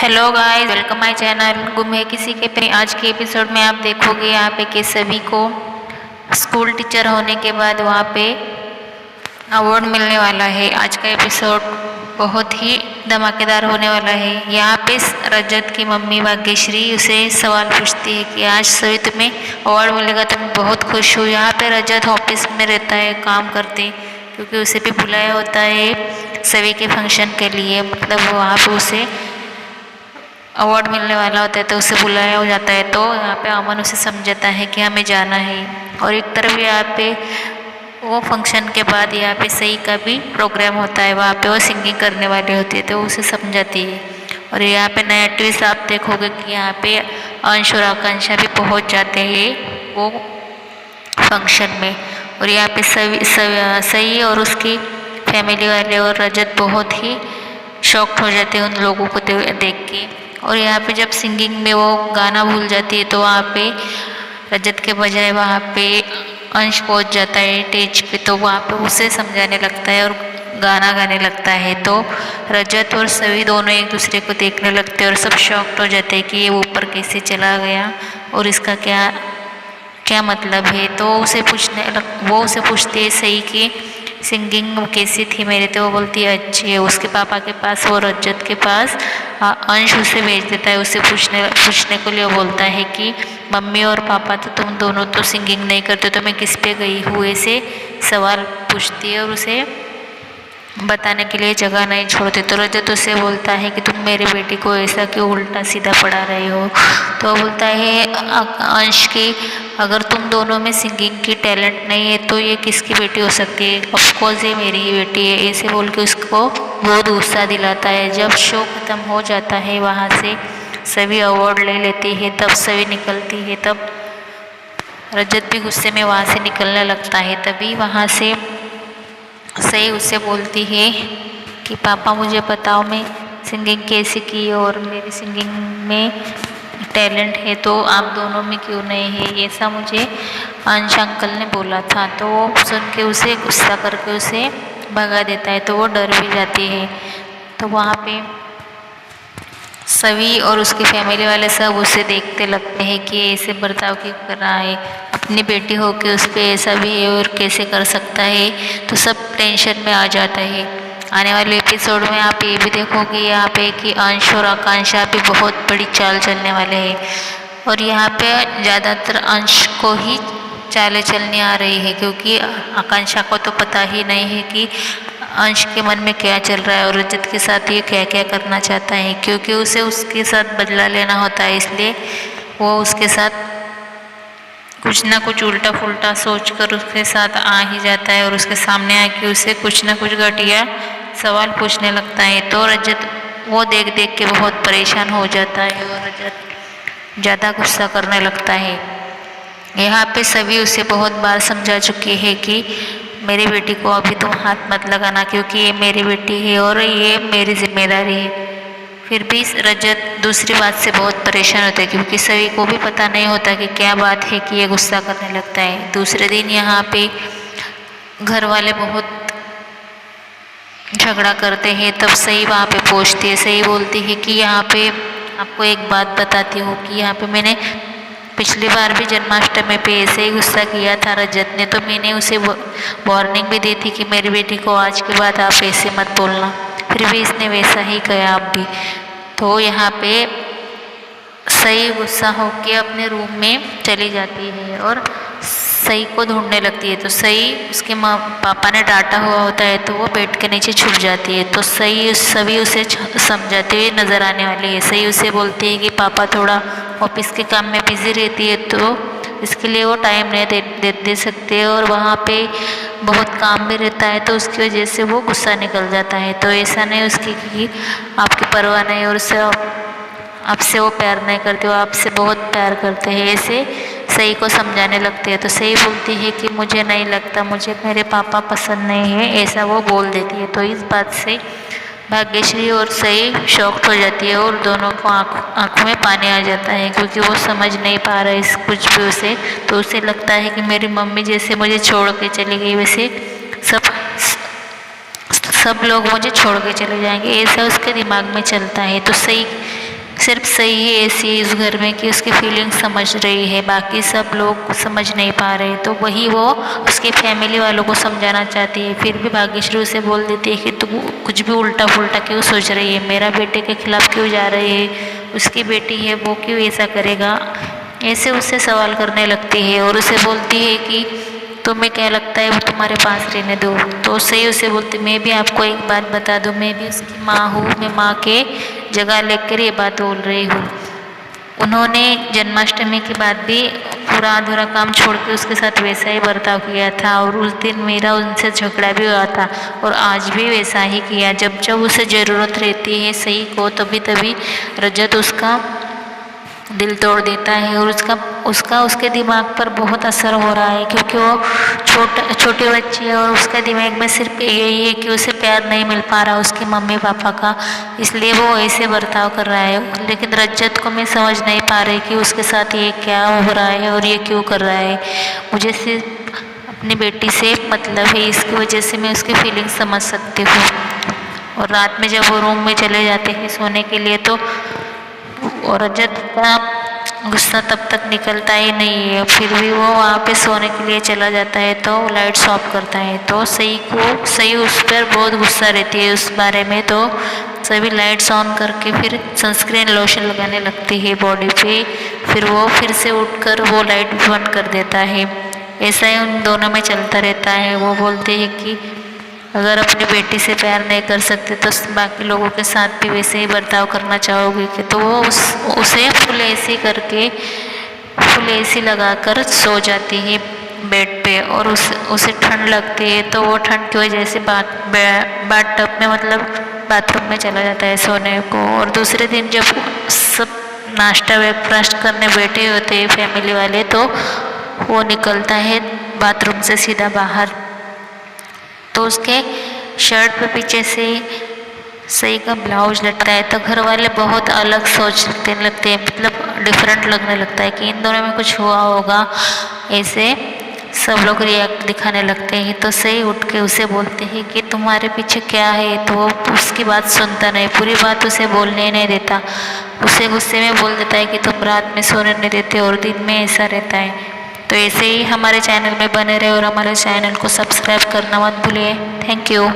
Hello guys, welcome my channel गुम है किसी के पे। आज के एपिसोड में आप देखोगे यहाँ पे कि सभी को स्कूल टीचर होने के बाद वहाँ पे अवार्ड मिलने वाला है। आज का एपिसोड बहुत ही धमाकेदार होने वाला है। यहाँ पे रजत की मम्मी भाग्यश्री उसे सवाल पूछती है कि आज सभी तुम्हें अवार्ड मिलेगा, तो मैं बहुत खुश हूँ। यहाँ पे रजत ऑफिस में रहता है काम करते, क्योंकि उसे भी बुलाया होता है सभी के फंक्शन के लिए, मतलब वहाँ पे उसे अवार्ड मिलने वाला होता है तो उसे बुलाया हो जाता है। तो यहाँ पे अमन उसे समझाता है कि हमें जाना है। और एक तरफ यहाँ पे वो फंक्शन के बाद यहाँ पे सही का भी प्रोग्राम होता है, वहाँ पे वो सिंगिंग करने वाली होती है तो उसे समझाती है। और यहाँ पे नया ट्विस्ट आप देखोगे कि यहाँ पे अंश और आकांक्षा भी पहुँच जाते हैं वो फंक्शन में। और यहाँ पे सही और उसकी फैमिली वाले और रजत बहुत ही शॉक्ड हो जाते हैं उन लोगों को देख के। और यहाँ पे जब सिंगिंग में वो गाना भूल जाती है तो वहाँ पे रजत के बजाय वहाँ पे अंश पहुँच जाता है स्टेज पे, तो वहाँ पे उसे समझाने लगता है और गाना गाने लगता है। तो रजत और सभी दोनों एक दूसरे को देखने लगते हैं और सब शॉक्ड हो जाते हैं कि ये ऊपर कैसे चला गया और इसका क्या क्या मतलब है। तो वो उसे पूछती है सही कि सिंगिंग कैसी थी मेरे, तो वो बोलती है अच्छी है। उसके पापा के पास वो रजत के पास अंश उसे भेज देता है उसे पूछने के लिए। वो बोलता है कि मम्मी और पापा तो तुम दोनों तो सिंगिंग नहीं करते, तो मैं किस पे गई हूँ, ऐसे सवाल पूछती है और उसे बताने के लिए जगह नहीं छोड़ते। तो रजत उसे बोलता है कि तुम मेरे बेटी को ऐसा क्यों उल्टा सीधा पढ़ा रहे हो। तो बोलता है अंश की अगर तुम दोनों में सिंगिंग की टैलेंट नहीं है तो ये किसकी बेटी हो सकती है, ऑफकोर्स ये मेरी ही बेटी है। ऐसे बोल के उसको बहुत गुस्सा दिलाता है। जब शो ख़त्म हो जाता है वहाँ से सभी अवार्ड ले लेती है, तब सभी निकलती है, तब रजत भी गुस्से में वहाँ से निकलने लगता है। तभी वहाँ से सही उससे बोलती है कि पापा मुझे बताओ मैं सिंगिंग कैसे की, और मेरी सिंगिंग में टैलेंट है तो आप दोनों में क्यों नहीं है, ऐसा मुझे अंश अंकल ने बोला था। तो वो सुन के उसे गुस्सा करके उसे भगा देता है, तो वो डर भी जाती है। तो वहाँ पे सभी और उसकी फैमिली वाले सब उसे देखते लगते हैं कि ऐसे बर्ताव क्यों कर रहा है, अपनी बेटी हो के उस पर ऐसा बिहेवियर कैसे कर सकता है। तो सब टेंशन में आ जाता है। आने वाले एपिसोड में आप ये भी देखोगे यहाँ पे कि अंश और आकांक्षा भी बहुत बड़ी चाल चलने वाले हैं। और यहाँ पे ज़्यादातर अंश को ही चालें चलनी आ रही है, क्योंकि आकांक्षा को तो पता ही नहीं है कि अंश के मन में क्या चल रहा है और रजत के साथ ये क्या क्या करना चाहता है, क्योंकि उसे उसके साथ बदला लेना होता है। इसलिए वो उसके साथ कुछ ना कुछ उल्टा फुल्टा सोचकर उसके साथ आ ही जाता है और उसके सामने आके उसे कुछ ना कुछ घटिया सवाल पूछने लगता है। तो रजत वो देख देख के बहुत परेशान हो जाता है और रजत ज़्यादा गुस्सा करने लगता है। यहाँ पे सभी उसे बहुत बार समझा चुके हैं कि मेरी बेटी को अभी तुम हाथ मत लगाना, क्योंकि ये मेरी बेटी है और ये मेरी जिम्मेदारी है। फिर भी रजत दूसरी बात से बहुत परेशान होता है, क्योंकि सभी को भी पता नहीं होता कि क्या बात है कि ये गुस्सा करने लगता है। दूसरे दिन यहाँ पे घर वाले बहुत झगड़ा करते हैं, तब सही वहाँ पे पहुँचती है। सही बोलती है कि यहाँ पे आपको एक बात बताती हूँ कि यहाँ पे मैंने पिछली बार भी जन्माष्टमी पे ऐसे ही गुस्सा किया था रजत ने, तो मैंने उसे वार्निंग भी दी थी कि मेरी बेटी को आज के बाद आप ऐसे मत बोलना, फिर भी इसने वैसा ही किया आप भी। तो यहाँ पे सही गुस्सा होके अपने रूम में चली जाती है और सही को ढूंढने लगती है। तो सही उसके माँ पापा ने डांटा हुआ होता है तो वो बेड के नीचे छुप जाती है। तो सभी उसे समझाते हुए नज़र आने वाली है। सही उसे बोलती है कि पापा थोड़ा ऑफिस के काम में बिजी रहती है तो इसके लिए वो टाइम नहीं दे सकते, और वहाँ पे बहुत काम भी रहता है तो उसकी वजह से वो गुस्सा निकल जाता है। तो ऐसा नहीं उसकी कि आपकी परवाह नहीं और उससे आपसे वो प्यार नहीं करते, वो आपसे बहुत प्यार करते हैं, ऐसे सही को समझाने लगते हैं। तो सही बोलती है कि मुझे नहीं लगता, मुझे मेरे पापा पसंद नहीं है, ऐसा वो बोल देती है। तो इस बात से भाग्यश्री और सही शॉक्ड हो जाती है और दोनों को आँखों में पानी आ जाता है, क्योंकि वो समझ नहीं पा रहा है कुछ भी उसे। तो उसे लगता है कि मेरी मम्मी जैसे मुझे छोड़ के चली गई वैसे सब लोग मुझे छोड़ के चले जाएंगे, ऐसा उसके दिमाग में चलता है। तो सही सिर्फ सही है ऐसी इस घर में कि उसकी फीलिंग्स समझ रही है, बाकी सब लोग समझ नहीं पा रहे। तो वही वो उसकी फैमिली वालों को समझाना चाहती है, फिर भी भाग्यश्री उसे बोल देती है कि तू कुछ भी उल्टा पुल्टा क्यों सोच रही है, मेरा बेटे के खिलाफ क्यों जा रही है, उसकी बेटी है वो क्यों ऐसा करेगा, ऐसे उससे सवाल करने लगती है। और उसे बोलती है कि तुम्हें क्या लगता है वो तुम्हारे पास रहने दो। तो सही उसे बोलती, मैं भी आपको एक बात बता दूं, मैं भी उसकी माँ हूँ, मैं माँ के जगह लेकर ये बात बोल रही हूँ। उन्होंने जन्माष्टमी के बाद भी पूरा अधूरा काम छोड़ के उसके साथ वैसा ही बर्ताव किया था, और उस दिन मेरा उनसे झगड़ा भी हुआ था और आज भी वैसा ही किया। जब जब उसे ज़रूरत रहती है सही को, तभी तभी रजत उसका दिल तोड़ देता है, और उसका उसके दिमाग पर बहुत असर हो रहा है, क्योंकि वो छोटी बच्ची है और उसके दिमाग में सिर्फ यही है कि उसे प्यार नहीं मिल पा रहा उसके मम्मी पापा का, इसलिए वो ऐसे बर्ताव कर रहा है। लेकिन रजत को मैं समझ नहीं पा रही कि उसके साथ ये क्या हो रहा है और ये क्यों कर रहा है। मुझे सिर्फ अपनी बेटी से मतलब है, इसकी वजह से मैं उसकी फीलिंग समझ सकती हूँ। और रात में जब वो रूम में चले जाते हैं सोने के लिए, तो और रजत का गुस्सा तब तक निकलता ही नहीं है, फिर भी वो वहाँ पे सोने के लिए चला जाता है तो लाइट्स ऑफ करता है। तो सही उस पर बहुत गुस्सा रहती है उस बारे में, तो सभी लाइट्स ऑन करके फिर सनस्क्रीन लोशन लगाने लगती है बॉडी पे, फिर वो फिर से उठकर वो लाइट बंद कर देता है। ऐसा ही उन दोनों में चलता रहता है। वो बोलते हैं कि अगर अपनी बेटी से प्यार नहीं कर सकते तो बाकी लोगों के साथ भी वैसे ही बर्ताव करना चाहोगे कि, तो वो उसे फुल एसी लगाकर सो जाती है बेड पे, और उसे ठंड लगती है तो वो ठंड की वजह से बाथ टब में मतलब बाथरूम में चला जाता है सोने को। और दूसरे दिन जब सब नाश्ता ब्रेकफास्ट करने बैठे होते हैं फैमिली वाले, तो वो निकलता है बाथरूम से सीधा बाहर, तो उसके शर्ट पे पीछे से सही का ब्लाउज लटका है। तो घर वाले बहुत अलग सोचने लगते हैं, मतलब डिफरेंट लगने लगता है कि इन दोनों में कुछ हुआ होगा, ऐसे सब लोग रिएक्ट दिखाने लगते हैं। तो सही उठ के उसे बोलते हैं कि तुम्हारे पीछे क्या है, तो वो उसकी बात सुनता नहीं, पूरी बात उसे बोलने नहीं देता, उसे गुस्से में बोल देता है कि तुम रात में सोने नहीं देते और दिन में ऐसा रहता है। तो ऐसे ही हमारे चैनल में बने रहे और हमारे चैनल को सब्सक्राइब करना मत भूलिए। Thank you.